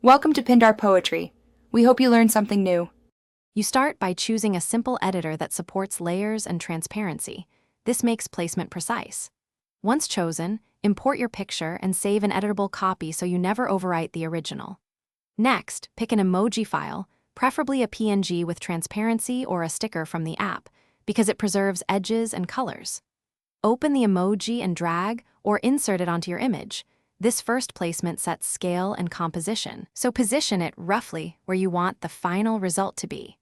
Welcome to Pindar Poetry. We hope you learned something new. You start by choosing a simple editor that supports layers and transparency. This makes placement precise. Once chosen, import your picture and save an editable copy so you never overwrite the original. Next, pick an emoji file, preferably a PNG with transparency or a sticker from the app, because it preserves edges and colors. Open the emoji and drag or insert it onto your image. This first placement sets scale and composition, so position it roughly where you want the final result to be.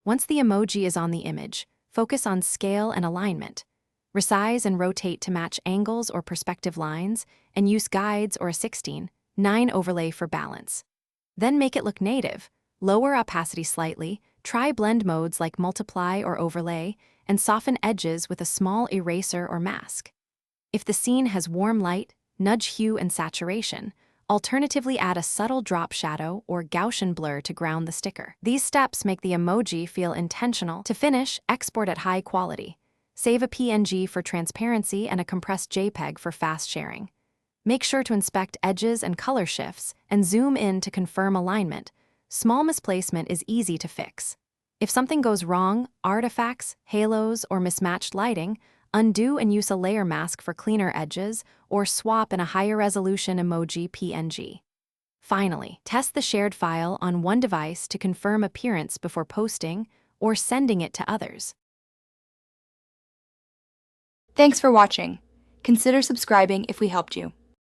Once the emoji is on the image, focus on scale and alignment. Resize and rotate to match angles or perspective lines, and use guides or a 16:9 overlay for balance. Then make it look native. Lower opacity slightly, try blend modes like multiply or overlay, and soften edges with a small eraser or mask. If the scene has warm light, nudge hue and saturation. Alternatively, add a subtle drop shadow or Gaussian blur to ground the sticker. These steps make the emoji feel intentional. To finish, export at high quality. Save a PNG for transparency and a compressed JPEG for fast sharing. Make sure to inspect edges and color shifts and zoom in to confirm alignment. Small misplacement is easy to fix. If something goes wrong, artifacts, halos, or mismatched lighting, undo and use a layer mask for cleaner edges, or swap in a higher resolution emoji PNG. Finally, test the shared file on one device to confirm appearance before posting or sending it to others. Thanks for watching. Consider subscribing if we helped you.